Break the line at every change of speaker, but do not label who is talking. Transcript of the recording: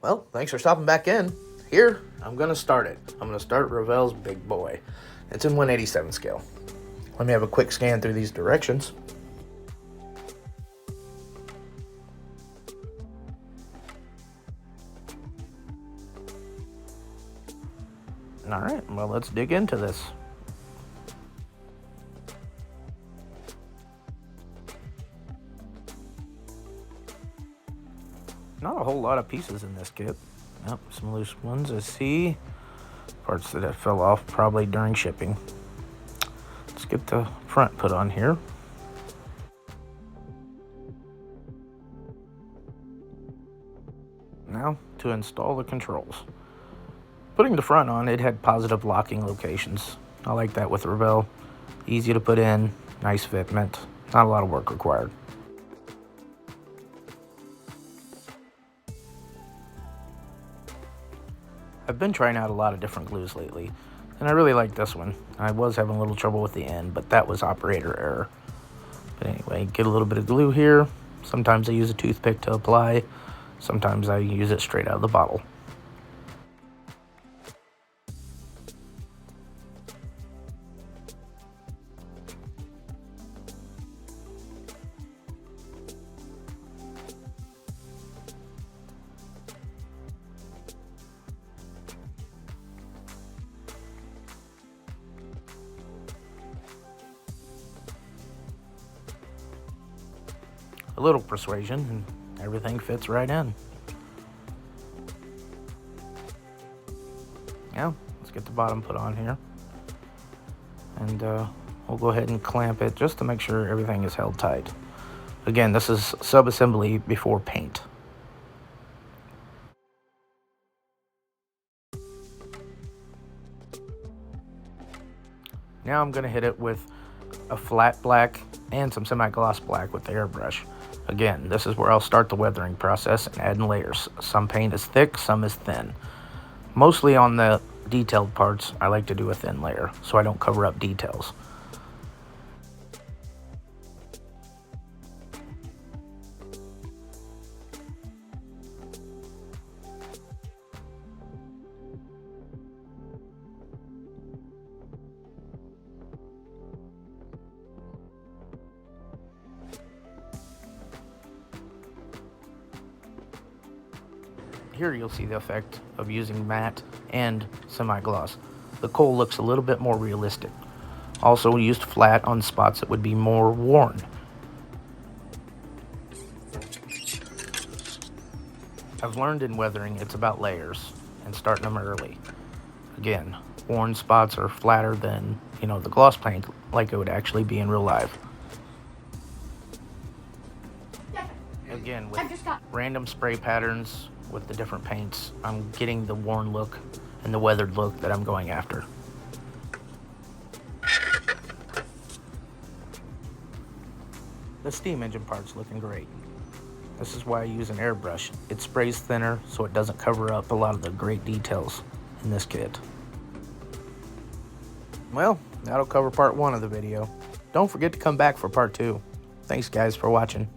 Well, thanks for stopping back in. Here, I'm going to start it. I'm going to start Revell's Big Boy. It's in 1/87 scale. Let me have a quick scan through these directions. Alright, well, let's dig into this. Not a whole lot of pieces in this kit. Yep, some loose ones I see. Parts that fell off probably during shipping. Let's get the front put on here. Now to install the controls. Putting the front on, it had positive locking locations. I like that with Revell. Easy to put in, nice fitment, not a lot of work required. I've been trying out a lot of different glues lately, and I really like this one. I was having a little trouble with the end, but that was operator error. But anyway, get a little bit of glue here. Sometimes I use a toothpick to apply. Sometimes I use it straight out of the bottle. A little persuasion and everything fits right in. Now, let's get the bottom put on here. And we'll go ahead and clamp it just to make sure everything is held tight. Again, this is sub-assembly before paint. Now I'm going to hit it with a flat black and some semi-gloss black with the airbrush. Again, this is where I'll start the weathering process and add in layers. Some paint is thick, some is thin. Mostly on the detailed parts, I like to do a thin layer so I don't cover up details. Here you'll see the effect of using matte and semi-gloss. The coal looks a little bit more realistic. Also, we used flat on spots that would be more worn. I've learned in weathering it's about layers and starting them early. Again, worn spots are flatter than, the gloss paint like it would actually be in real life. Again, with random spray patterns, with the different paints, I'm getting the worn look and the weathered look that I'm going after. The steam engine part's looking great. This is why I use an airbrush. It sprays thinner so it doesn't cover up a lot of the great details in this kit. Well, that'll cover part 1 of the video. Don't forget to come back for part 2. Thanks guys for watching.